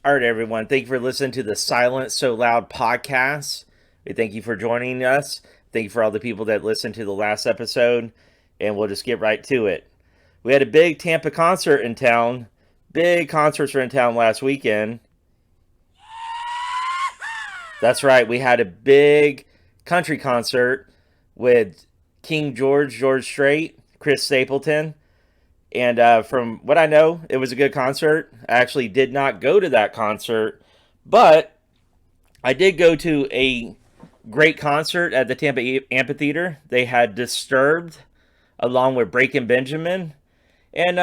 All right, everyone. Thank you for listening to the Silent So Loud podcast. We thank you for joining us. Thank you for all the people that listened to the last episode, and we'll just get right to it. We had a big Tampa concert in town. Big concerts were in town last weekend. That's right. We had a big country concert with King George Strait, Chris Stapleton. And from what I know, it was a good concert. I actually did not go to that concert, but I did go to a great concert at the Tampa Amphitheater. They had Disturbed along with Breaking Benjamin, and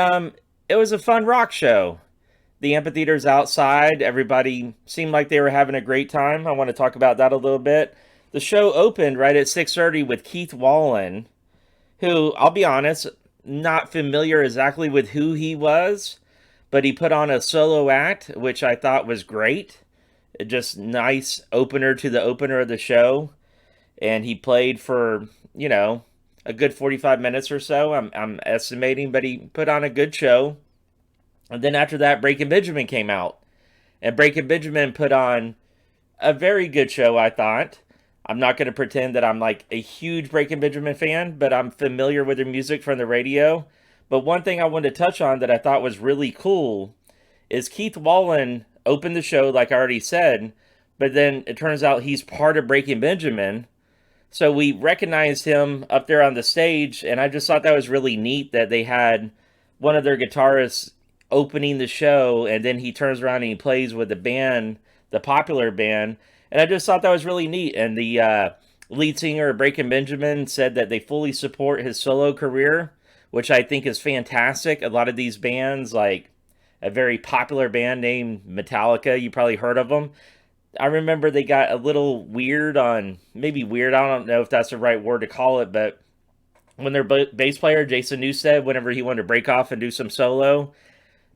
it was a fun rock show. The amphitheater's outside. Everybody seemed like they were having a great time. I want to talk about that a little bit. The show opened right at 6:30 with Keith Wallen, who, I'll be honest, not familiar exactly with who he was, but he put on a solo act, which I thought was great. Just nice opener to the opener of the show. And he played for, a good 45 minutes or so, I'm estimating, but he put on a good show. And then after that, Breaking Benjamin came out. And Breaking Benjamin put on a very good show, I thought. I'm not going to pretend that I'm like a huge Breaking Benjamin fan, but I'm familiar with their music from the radio. But one thing I wanted to touch on that I thought was really cool is Keith Wallen opened the show, like I already said, but then it turns out he's part of Breaking Benjamin. So we recognized him up there on the stage, and I just thought that was really neat that they had one of their guitarists opening the show, and then he turns around and he plays with the band, the popular band, and I just thought that was really neat. And the lead singer of Breaking Benjamin said that they fully support his solo career, which I think is fantastic. A lot of these bands, like a very popular band named Metallica, you probably heard of them. I remember they got a little weird on, maybe weird, I don't know if that's the right word to call it, but when their bass player, Jason Newsted, whenever he wanted to break off and do some solo,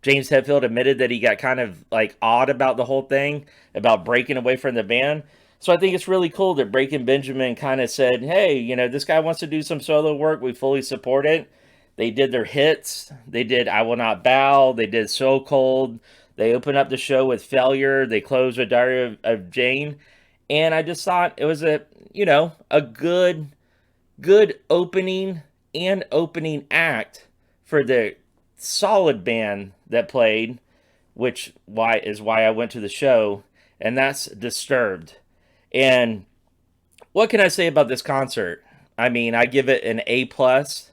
James Hetfield admitted that he got kind of like odd about the whole thing, about breaking away from the band. So I think it's really cool that Breaking Benjamin kind of said, hey, this guy wants to do some solo work. We fully support it. They did their hits. They did I Will Not Bow. They did So Cold. They opened up the show with Failure. They closed with Diary of Jane. And I just thought it was a good opening act for the solid band that played, which why I went to the show, and that's Disturbed. And what can I say about this concert? I mean, I give it an A plus.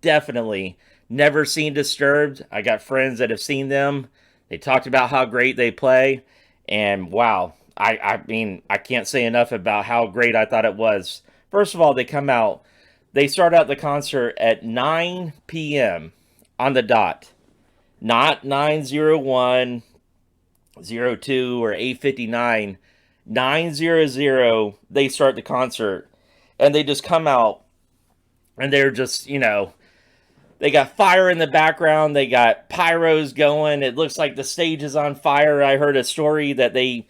Definitely. Never seen Disturbed. I got friends that have seen them. They talked about how great they play, and wow, I mean, I can't say enough about how great I thought it was. First of all, they start out the concert at 9 p.m. on the dot. Not 9:01:02 or 8:59. 9:00 they start the concert, and they just come out, and they're just, they got fire in the background, they got pyros going, it looks like the stage is on fire. I heard a story that they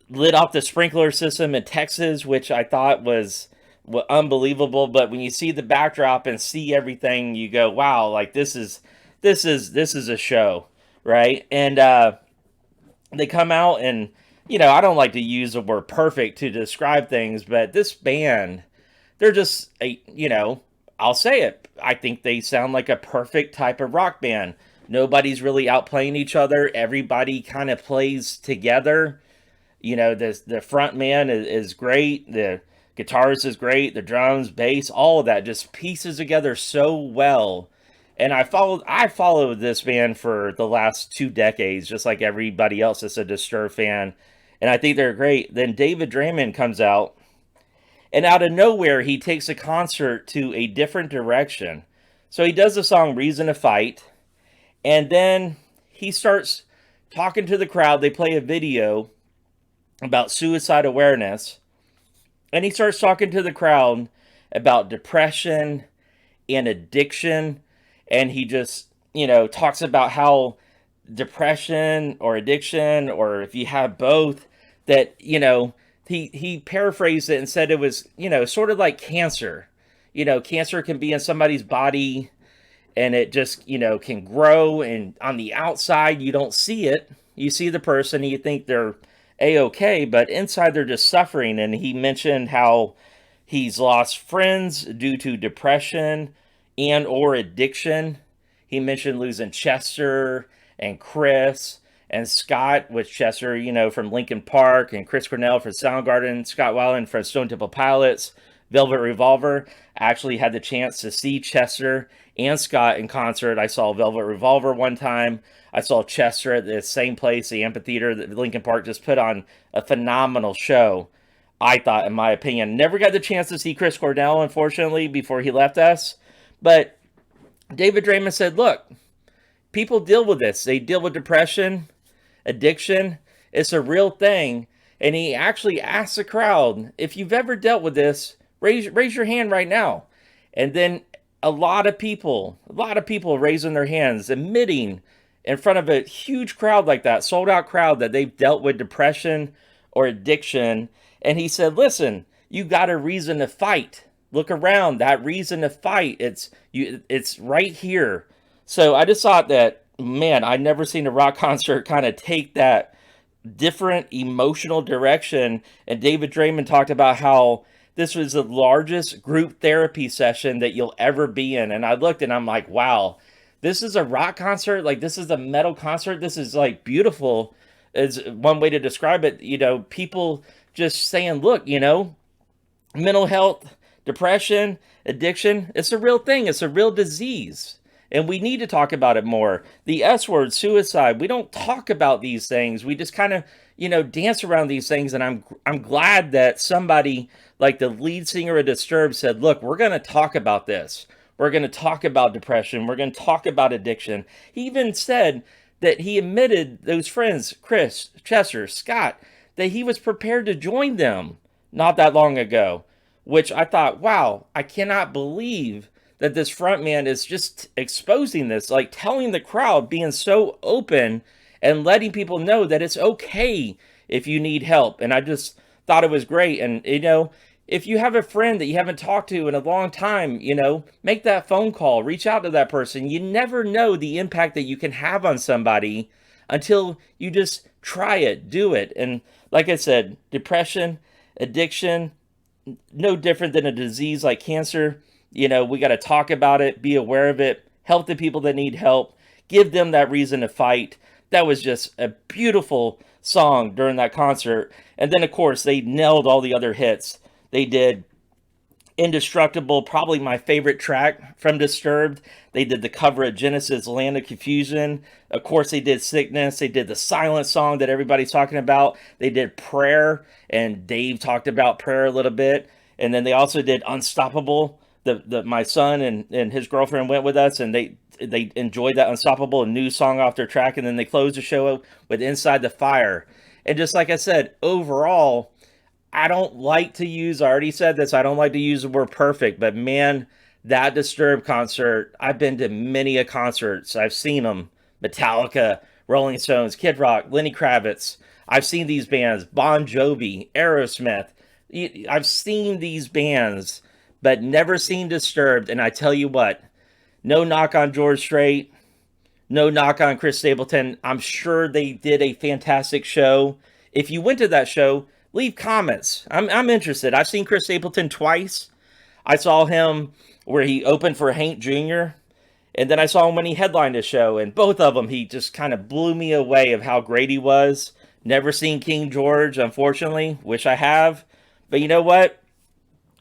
lit off the sprinkler system in Texas, which I thought was unbelievable. But when you see the backdrop and see everything, you go, wow, like this is a show, right? And they come out, and I don't like to use the word perfect to describe things, but this band, they're just I'll say it, I think they sound like a perfect type of rock band. Nobody's really outplaying each other. Everybody kind of plays together. The front man is great. The guitarist is great. The drums, bass, all of that just pieces together so well. And I followed this band for the last 2 decades, just like everybody else that's a Disturbed fan. And I think they're great. Then David Draymond comes out, and out of nowhere, he takes a concert to a different direction. So he does the song Reason to Fight, and then he starts talking to the crowd. They play a video about suicide awareness, and he starts talking to the crowd about depression and addiction. And he just, talks about how depression or addiction, or if you have both, that, he paraphrased it and said it was, sort of like cancer. Cancer can be in somebody's body, and it just, can grow, and on the outside, you don't see it. You see the person and you think they're a-okay, but inside they're just suffering. And he mentioned how he's lost friends due to depression and or addiction. He mentioned losing Chester and Chris and Scott, which Chester, from Linkin Park, and Chris Cornell from Soundgarden, Scott Weiland from Stone Temple Pilots, Velvet Revolver. I actually had the chance to see Chester and Scott in concert. I saw Velvet Revolver one time. I saw Chester at the same place, the amphitheater that Linkin Park just put on a phenomenal show. I thought, in my opinion, never got the chance to see Chris Cornell, unfortunately, before he left us. But David Draymond said, look, people deal with this. They deal with depression, addiction. It's a real thing. And he actually asked the crowd, if you've ever dealt with this, raise your hand right now. And then a lot of people raising their hands, admitting in front of a huge crowd like that, sold out crowd, that they've dealt with depression or addiction. And he said, listen, you got a reason to fight. Look around, that reason to fight. It's right here. So I just thought that, man, I'd never seen a rock concert kind of take that different emotional direction. And David Draymond talked about how this was the largest group therapy session that you'll ever be in. And I looked and I'm like, wow, this is a rock concert. Like, this is a metal concert. This is like beautiful, is one way to describe it. People just saying, look, mental health, depression, addiction, it's a real thing. It's a real disease. And we need to talk about it more. The S word, suicide, we don't talk about these things. We just kind of, dance around these things. And I'm glad that somebody like the lead singer of Disturbed said, look, we're going to talk about this. We're going to talk about depression. We're going to talk about addiction. He even said that he admitted those friends, Chris, Chester, Scott, that he was prepared to join them not that long ago, which I thought, wow, I cannot believe that this frontman is just exposing this, like telling the crowd, being so open and letting people know that it's okay if you need help. And I just thought it was great. And, if you have a friend that you haven't talked to in a long time, make that phone call, reach out to that person. You never know the impact that you can have on somebody until you just try it, do it. And like I said, depression, addiction, no different than a disease like cancer. We got to talk about it, be aware of it, help the people that need help, give them that reason to fight. That was just a beautiful song during that concert. And then, of course, they nailed all the other hits. They did Indestructible, probably my favorite track from Disturbed. They did the cover of Genesis' Land of Confusion. Of course, they did Sickness. They did the Silent Song that everybody's talking about. They did Prayer, and Dave talked about Prayer a little bit. And then they also did Unstoppable. My son and his girlfriend went with us, and they enjoyed that Unstoppable, a new song off their track. And then they closed the show with Inside the Fire. And just like I said, overall, I don't like to use, I already said this, I don't like to use the word perfect, but man, that Disturbed concert, I've been to many a concerts. I've seen them. Metallica, Rolling Stones, Kid Rock, Lenny Kravitz. I've seen these bands, Bon Jovi, Aerosmith. I've seen these bands, but never seen Disturbed. And I tell you what, no knock on George Strait, no knock on Chris Stapleton. I'm sure they did a fantastic show. If you went to that show, leave comments. I'm interested. I've seen Chris Stapleton twice. I saw him where he opened for Hank Jr., and then I saw him when he headlined a show, and both of them, he just kind of blew me away of how great he was. Never seen King George, unfortunately. Wish I have. But you know what?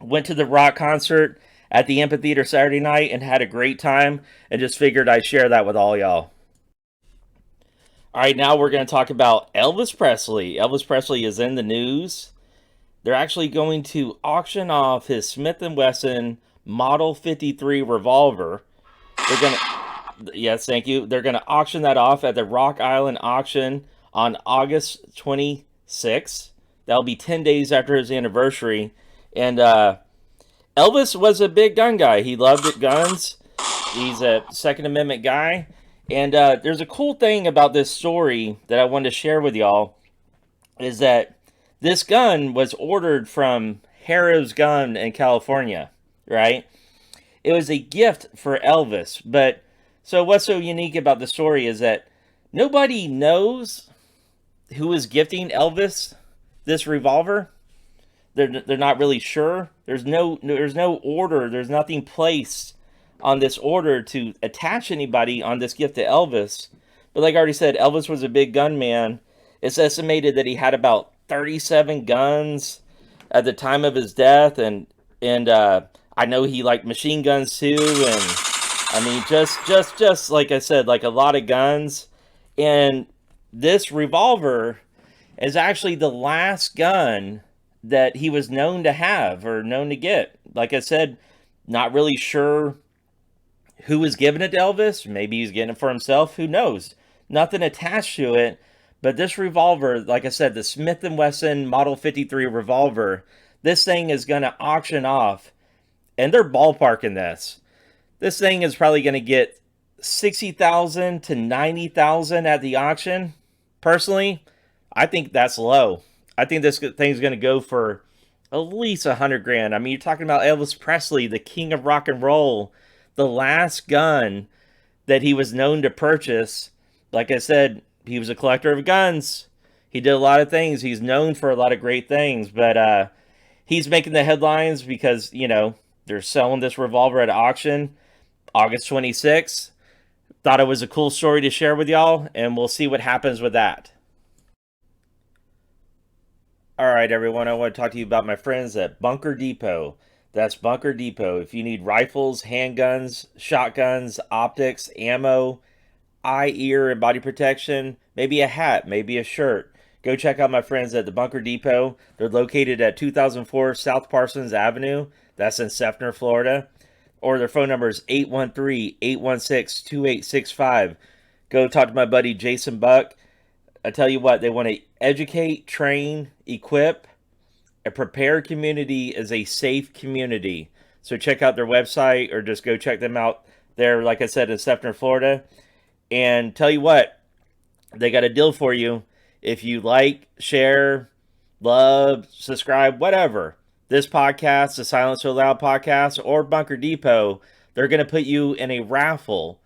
Went to the rock concert at the amphitheater Saturday night and had a great time, and just figured I'd share that with all y'all. All right, now we're going to talk about Elvis Presley. Elvis Presley is in the news. They're actually going to auction off his Smith & Wesson Model 53 revolver. They're going to, yes, thank you. They're going to auction that off at the Rock Island auction on August 26th. That'll be 10 days after his anniversary. And Elvis was a big gun guy. He loved guns. He's a Second Amendment guy. And there's a cool thing about this story that I wanted to share with y'all, is that this gun was ordered from Harrow's Gun in California, right? It was a gift for Elvis. But so what's so unique about the story is that nobody knows who is gifting Elvis this revolver. They're not really sure. There's no order. There's nothing placed on this order to attach anybody on this gift to Elvis. But like I already said, Elvis was a big gun man. It's estimated that he had about 37 guns at the time of his death, and I know he liked machine guns too, and I mean just like I said, like a lot of guns. And this revolver is actually the last gun that he was known to have or known to get. Like I said, not really sure who was giving it to Elvis. Maybe he's getting it for himself. Who knows? Nothing attached to it. But this revolver, like I said, the Smith & Wesson Model 53 revolver, this thing is going to auction off, and they're ballparking this. This thing is probably going to get 60,000 to 90,000 at the auction. Personally, I think that's low. I think this thing's going to go for at least 100 grand. I mean, you're talking about Elvis Presley, the king of rock and roll, the last gun that he was known to purchase. Like I said, he was a collector of guns. He did a lot of things. He's known for a lot of great things, but he's making the headlines because, they're selling this revolver at auction August 26th. Thought it was a cool story to share with y'all, and we'll see what happens with that. All right, everyone, I want to talk to you about my friends at Bunker Depot. That's Bunker Depot. If you need rifles, handguns, shotguns, optics, ammo, eye, ear, and body protection, maybe a hat, maybe a shirt, go check out my friends at the Bunker Depot. They're located at 2004 South Parsons Avenue. That's in Sefner, Florida. Or their phone number is 813-816-2865. Go talk to my buddy Jason Buck. I tell you what, they want to educate, train, equip. A prepared community is a safe community. So check out their website or just go check them out there, like I said, in Sefner, Florida. And tell you what, they got a deal for you. If you like, share, love, subscribe, whatever, this podcast, the Silence So Loud podcast, or Bunker Depot, they're going to put you in a raffle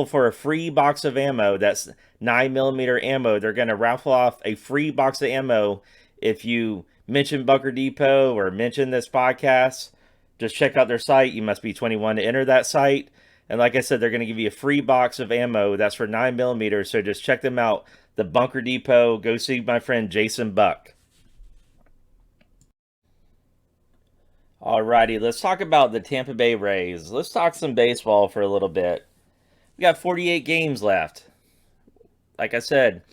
for a free box of ammo. That's 9mm ammo. They're going to raffle off a free box of ammo if you mention Bunker Depot or mention this podcast. Just check out their site. You must be 21 to enter that site. And like I said, they're going to give you a free box of ammo. That's for 9mm. So just check them out. The Bunker Depot. Go see my friend Jason Buck. Alrighty, let's talk about the Tampa Bay Rays. Let's talk some baseball for a little bit. We got 48 games left. Like I said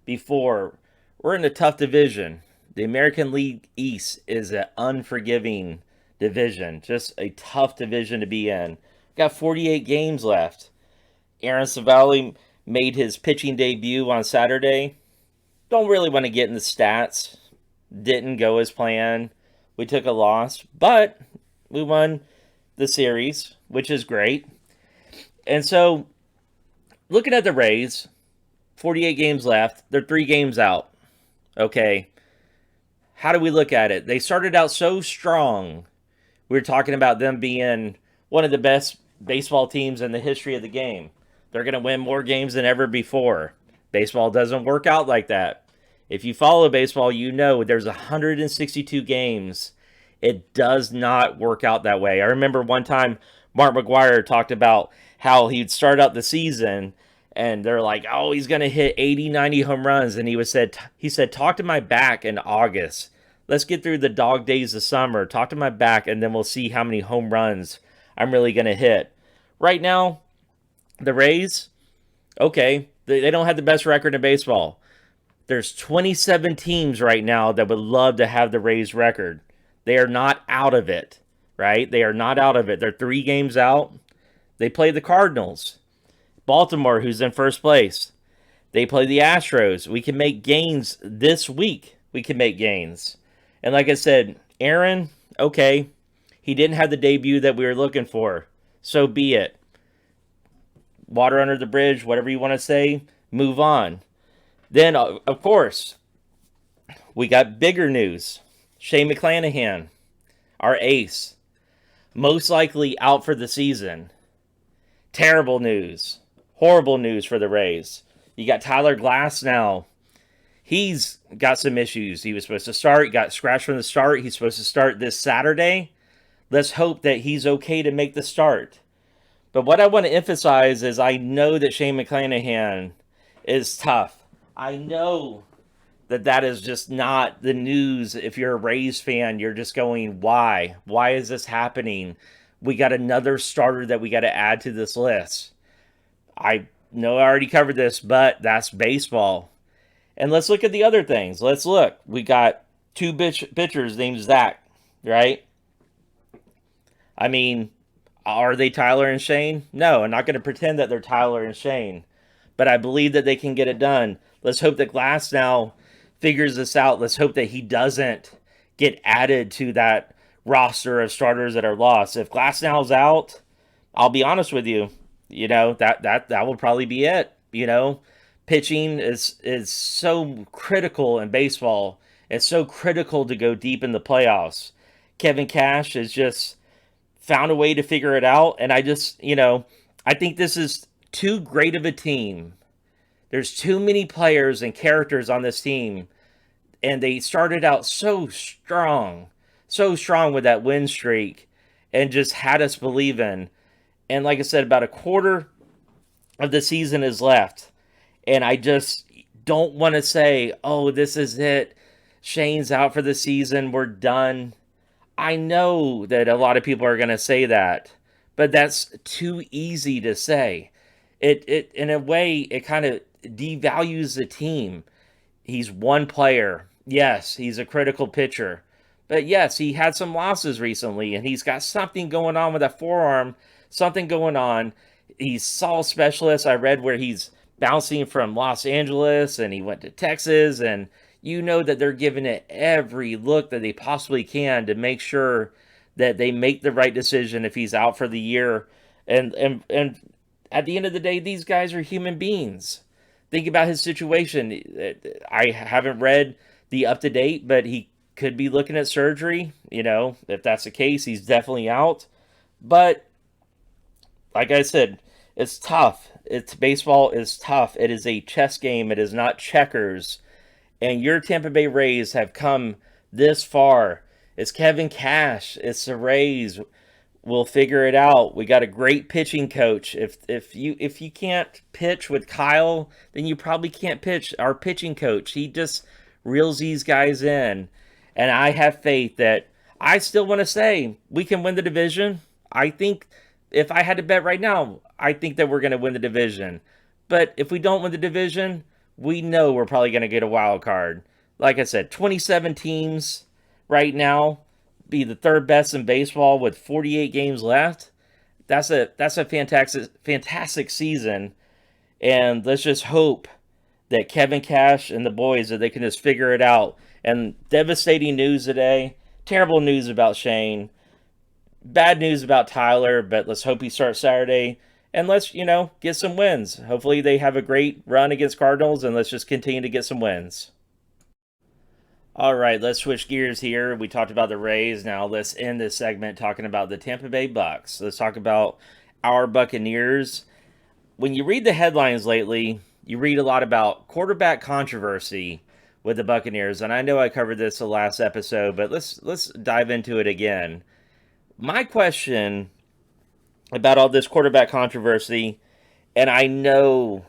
before, we're in a tough division. The American League East is an unforgiving division. Just a tough division to be in. We got 48 games left. Aaron Savali made his pitching debut on Saturday. Don't really want to get in the stats. Didn't go as planned. We took a loss, but we won the series, which is great. And so, looking at the Rays, 48 games left. They're 3 games out. Okay. How do we look at it? They started out so strong. We were talking about them being one of the best baseball teams in the history of the game. They're going to win more games than ever before. Baseball doesn't work out like that. If you follow baseball, you know there's 162 games. It does not work out that way. I remember one time Mark McGwire talked about how he'd start out the season and they're like, oh, he's going to hit 80, 90 home runs. And he said, talk to my back in August. Let's get through the dog days of summer. Talk to my back, and then we'll see how many home runs I'm really going to hit. Right now, the Rays, okay, they don't have the best record in baseball. There's 27 teams right now that would love to have the Rays record. They are not out of it, right? They are not out of it. They're 3 games out. They play the Cardinals. Baltimore, who's in first place. They play the Astros. We can make gains this week. We can make gains. And like I said, Aaron, okay, he didn't have the debut that we were looking for. So be it. Water under the bridge, whatever you want to say, move on. Then, of course, we got bigger news. Shane McClanahan, our ace, most likely out for the season. Terrible news. Horrible news for the Rays. You got Tyler Glass now. He's got some issues. He was supposed to start, got scratched from the start. He's supposed to start this Saturday. Let's hope that he's okay to make the start. But what I want to emphasize is I know that Shane McClanahan is tough. I know that that is just not the news. If you're a Rays fan, you're just going, why? Why is this happening? We got another starter that we got to add to this list. I know I already covered this, but that's baseball. And let's look at the other things. Let's look. We got two pitchers named Zach, right? I mean, are they Tyler and Shane? No, I'm not going to pretend that they're Tyler and Shane, but I believe that they can get it done. Let's hope that Glass now figures this out. Let's hope that he doesn't get added to that roster of starters that are lost. If Glasnow's out, I'll be honest with you, that will probably be it. Pitching is so critical in baseball. It's so critical to go deep in the playoffs. Kevin Cash has just found a way to figure it out, and I think this is too great of a team. There's too many players and characters on this team, and they started out so strong with that win streak, and just had us believing. And like I said, about a quarter of the season is left, and I just don't want to say, oh, this is it. Shane's out for the season. We're done. I know that a lot of people are going to say that, but that's too easy to say. It in a way, it kind of devalues the team. He's one player. Yes, he's a critical pitcher. But yes, he had some losses recently, and he's got something going on with that forearm, something going on. He's Saul specialist. I read where he's bouncing from Los Angeles, and he went to Texas, and that they're giving it every look that they possibly can to make sure that they make the right decision if he's out for the year. And at the end of the day, these guys are human beings. Think about his situation. I haven't read the up to date, but he could be looking at surgery. If that's the case, he's definitely out. But like I said, it's tough. Baseball is tough. It is a chess game. It is not checkers. And your Tampa Bay Rays have come this far. It's Kevin Cash. It's the Rays. We'll figure it out. We got a great pitching coach. If you can't pitch with Kyle, then you probably can't pitch. Our pitching coach, he just reels these guys in. And I have faith that I still want to say we can win the division. I think if I had to bet right now, I think that we're going to win the division. But if we don't win the division, we know we're probably going to get a wild card. Like I said, 27 teams right now, be the third best in baseball with 48 games left. That's a fantastic season, and let's just hope that Kevin Cash and the boys, that they can just figure it out. And devastating news today. Terrible news about Shane. Bad news about Tyler, but let's hope he starts Saturday. And let's, get some wins. Hopefully they have a great run against Cardinals, and let's just continue to get some wins. All right, let's switch gears here. We talked about the Rays. Now let's end this segment talking about the Tampa Bay Bucs. Let's talk about our Buccaneers. When you read the headlines lately, you read a lot about quarterback controversy with the Buccaneers. And I know I covered this the last episode, but let's dive into it again. My question about all this quarterback controversy, and I know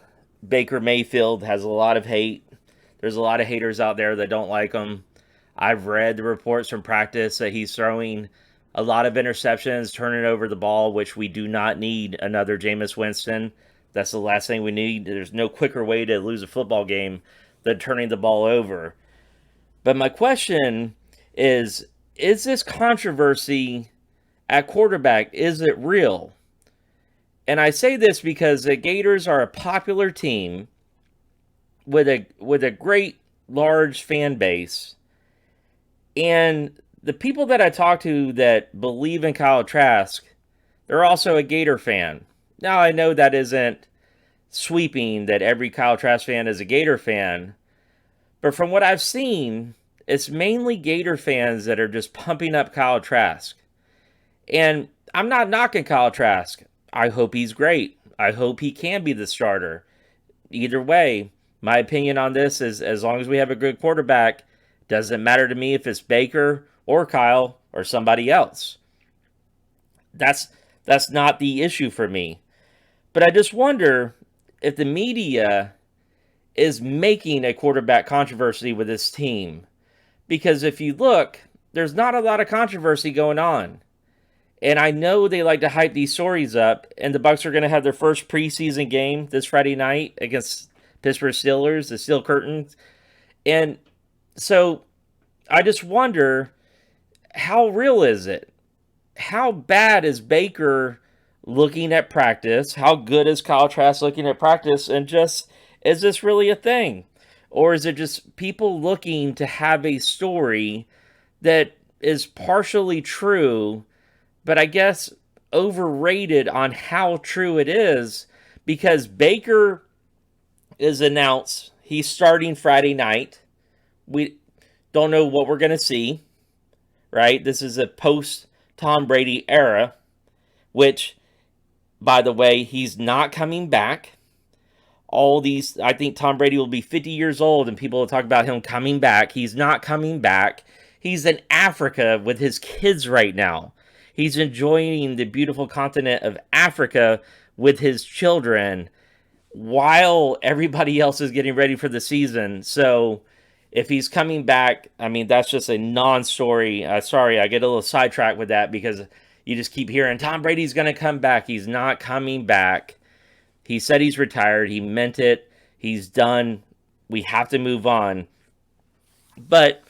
Baker Mayfield has a lot of hate. There's a lot of haters out there that don't like him. I've read the reports from practice that he's throwing a lot of interceptions, turning over the ball, which we do not need another Jameis Winston. That's the last thing we need. There's no quicker way to lose a football game than turning the ball over. But my question is this controversy at quarterback, is it real? And I say this because the Gators are a popular team with a great large fan base, and the people that I talk to that believe in Kyle Trask, they're also a Gator fan. Now I know that isn't sweeping that every Kyle Trask fan is a Gator fan, but from what I've seen, it's mainly Gator fans that are just pumping up Kyle Trask. And I'm not knocking Kyle Trask. I hope he's great. I hope he can be the starter. Either way, My opinion on this is as long as we have a good quarterback, doesn't matter to me if it's Baker or Kyle or somebody else. That's that's not the issue for me. But I just wonder if the media is making a quarterback controversy with this team. Because if you look, there's not a lot of controversy going on. And I know they like to hype these stories up, and the Bucs are going to have their first preseason game this Friday night against Pittsburgh Steelers, the Steel Curtains. And so I just wonder, how real is it? How bad is Baker looking at practice? How good is Kyle Trask looking at practice? And just, is this really a thing? Or is it just people looking to have a story that is partially true, but I guess overrated on how true it is? Because Baker is announced he's starting Friday night. We don't know what we're going to see, right? This is a post Tom Brady era, which, by the way, he's not coming back. I think Tom Brady will be 50 years old and people will talk about him coming back. He's not coming back. He's in Africa with his kids right now. He's enjoying the beautiful continent of Africa with his children while everybody else is getting ready for the season. So if he's coming back, I mean, that's just a non-story. Sorry, I get a little sidetracked with that because you just keep hearing Tom Brady's going to come back. He's not coming back. He said he's retired. He meant it. He's done. We have to move on. But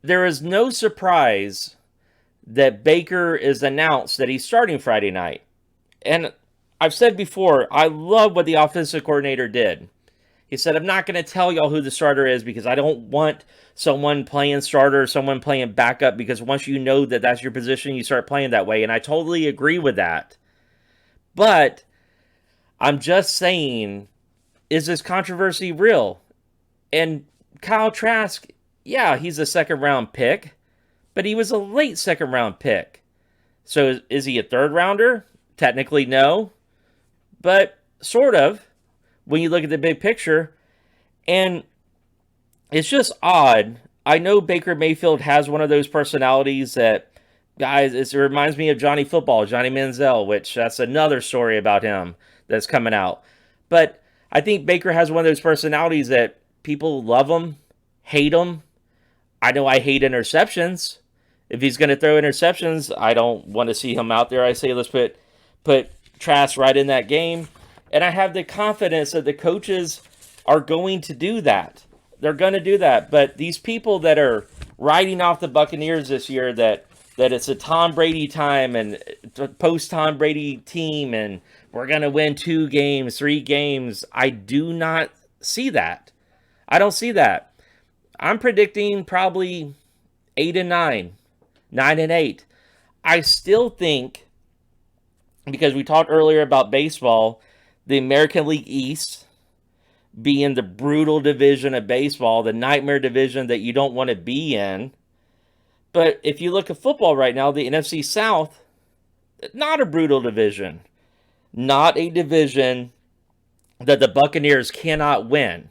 there is no surprise that Baker is announced that he's starting Friday night. And I've said before, I love what the offensive coordinator did. He said, I'm not going to tell y'all who the starter is because I don't want someone playing starter or someone playing backup, because once you know that that's your position, you start playing that way. And I totally agree with that. But I'm just saying, is this controversy real? And Kyle Trask, yeah, he's a second-round pick, but he was a late second-round pick. So is he a third-rounder? Technically, no. But sort of, when you look at the big picture. And it's just odd. I know Baker Mayfield has one of those personalities that, guys, it reminds me of Johnny Football, Johnny Manziel, which that's another story about him that's coming out. But I think Baker has one of those personalities that people love him, hate him. I know I hate interceptions. If he's going to throw interceptions, I don't want to see him out there. I say let's put Trask right in that game. And I have the confidence that the coaches are going to do that. They're going to do that. But these people that are riding off the Buccaneers this year, that it's a Tom Brady time and post-Tom Brady team and we're going to win 2 games, 3 games, I do not see that. I don't see that. I'm predicting probably 8-9, 9-8. I still think, because we talked earlier about baseball, the American League East being the brutal division of baseball, the nightmare division that you don't want to be in. But if you look at football right now, the NFC South, not a brutal division. Not a division that the Buccaneers cannot win.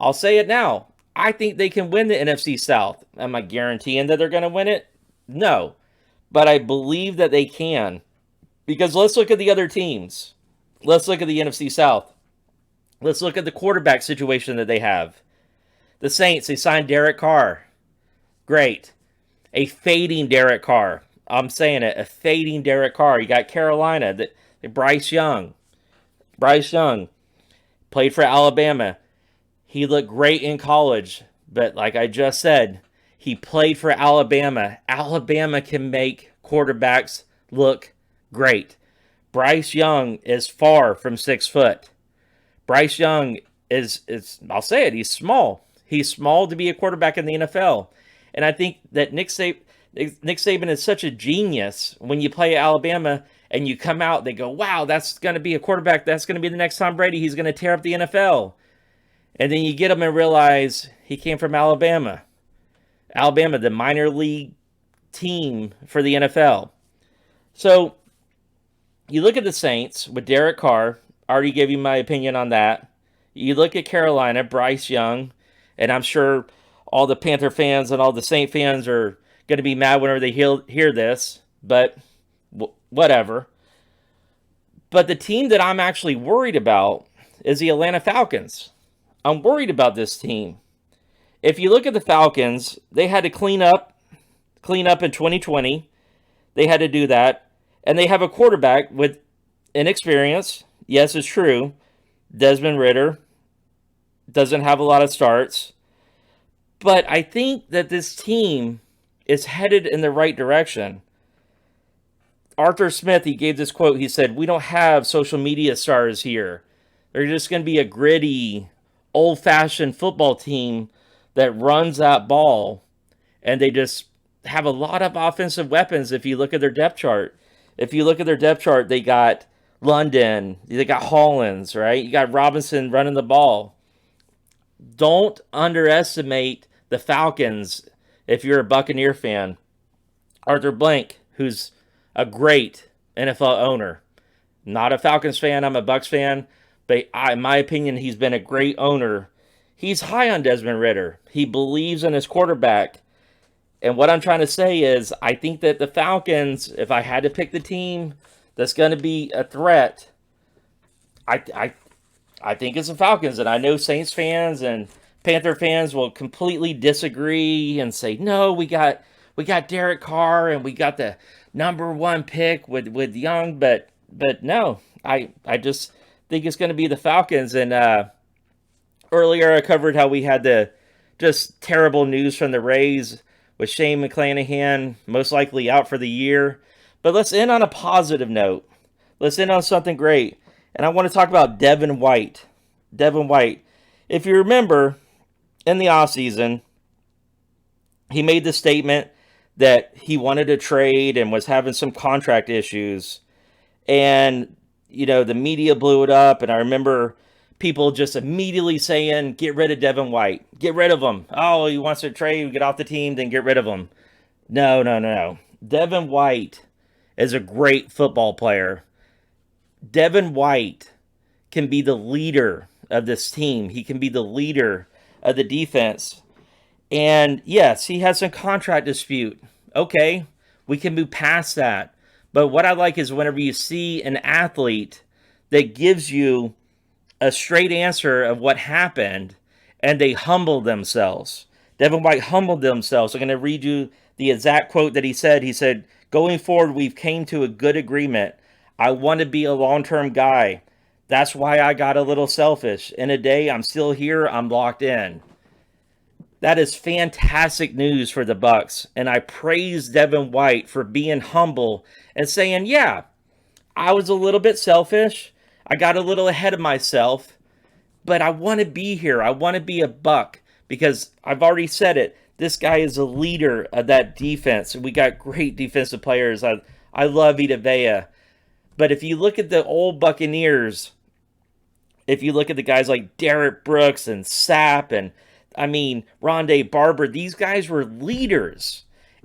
I'll say it now. I think they can win the NFC South. Am I guaranteeing that they're going to win it? No. But I believe that they can. Because let's look at the other teams. Let's look at the NFC South. Let's look at the quarterback situation that they have. The Saints, they signed Derek Carr. Great. A fading Derek Carr. I'm saying it, a fading Derek Carr. You got Carolina, Bryce Young. Bryce Young played for Alabama. He looked great in college, but like I just said, he played for Alabama. Alabama can make quarterbacks look great. Bryce Young is far from 6 foot. Bryce Young is I'll say it, he's small. He's small to be a quarterback in the NFL. And I think that Nick Saban is such a genius. When you play Alabama and you come out, they go, wow, that's going to be a quarterback. That's going to be the next Tom Brady. He's going to tear up the NFL. And then you get him and realize he came from Alabama. Alabama, the minor league team for the NFL. So you look at the Saints with Derek Carr. I already gave you my opinion on that. You look at Carolina, Bryce Young, and I'm sure all the Panther fans and all the Saint fans are going to be mad whenever they hear this, but whatever. But the team that I'm actually worried about is the Atlanta Falcons. I'm worried about this team. If you look at the Falcons, they had to clean up in 2020. They had to do that, and they have a quarterback with inexperience. Yes, it's true. Desmond Ridder doesn't have a lot of starts, but I think that this team is headed in the right direction. Arthur Smith, he gave this quote. He said, "We don't have social media stars here. They're just going to be a gritty, old-fashioned football team that runs that ball, and they just have a lot of offensive weapons." If you look at their depth chart, they got London, they got Hollins, right? You got Robinson running the ball. Don't underestimate the Falcons if you're a Buccaneer fan. Arthur Blank, who's a great NFL owner. Not a Falcons fan, I'm a Bucs fan, but in my opinion, he's been a great owner. He's high on Desmond Ridder. He believes in his quarterback. And what I'm trying to say is, I think that the Falcons, if I had to pick the team that's going to be a threat, I think it's the Falcons. And I know Saints fans and Panther fans will completely disagree and say, no, we got Derek Carr and we got the number one pick with Young, but no, I just think it's going to be the Falcons. And earlier I covered how we had the just terrible news from the Rays with Shane McClanahan most likely out for the year. But let's end on a positive note. Let's end on something great. And I want to talk about Devin White. Devin White. If you remember, in the offseason, he made the statement that he wanted to trade and was having some contract issues. And, the media blew it up. And I remember people just immediately saying, get rid of Devin White. Get rid of him. Oh, he wants to trade, get off the team, then get rid of him. No. Devin White is a great football player. Devin White can be the leader of this team. He can be the leader of the defense. And yes, he has some contract dispute. Okay, we can move past that. But what I like is whenever you see an athlete that gives you a straight answer of what happened and they humble themselves. Devin White humbled themselves. I'm going to read you the exact quote that he said. He said, "Going forward, we've came to a good agreement. I want to be a long-term guy. That's why I got a little selfish. In a day, I'm still here. I'm locked in." That is fantastic news for the Bucs. And I praise Devin White for being humble and saying, yeah, I was a little bit selfish. I got a little ahead of myself, but I want to be here. I want to be a Buck because I've already said it. This guy is a leader of that defense. We got great defensive players. I love Vita Vea. But if you look at the old Buccaneers, if you look at the guys like Derek Brooks and Sapp and Rondé Barber, these guys were leaders.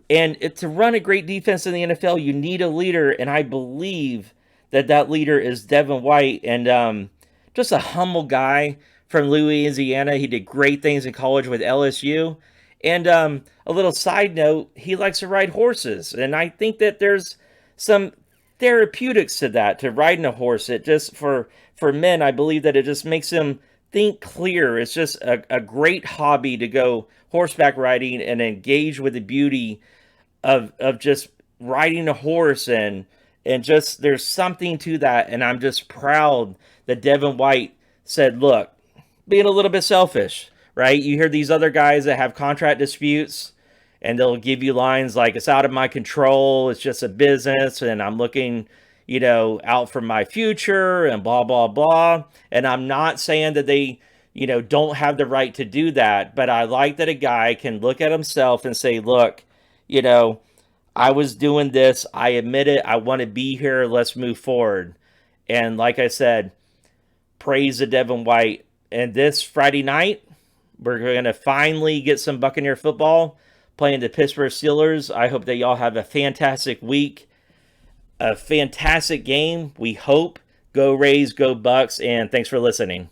And to run a great defense in the NFL, you need a leader. And I believe that leader is Devin White. And just a humble guy from Louisiana. He did great things in college with LSU. And a little side note, he likes to ride horses. And I think that there's some therapeutics to that, to riding a horse. It just, for men, I believe that it just makes them think clear. It's just a great hobby to go horseback riding and engage with the beauty of just riding a horse and just there's something to that. And I'm just proud that Devin White said, look, being a little bit selfish, right? You hear these other guys that have contract disputes and they'll give you lines like, it's out of my control, it's just a business, and I'm looking out for my future and blah, blah, blah. And I'm not saying that they, don't have the right to do that. But I like that a guy can look at himself and say, look, I was doing this. I admit it. I want to be here. Let's move forward. And like I said, praise the Devin White. And this Friday night, we're going to finally get some Buccaneer football playing the Pittsburgh Steelers. I hope that y'all have a fantastic week. A fantastic game, we hope. Go Rays, go Bucks, and thanks for listening.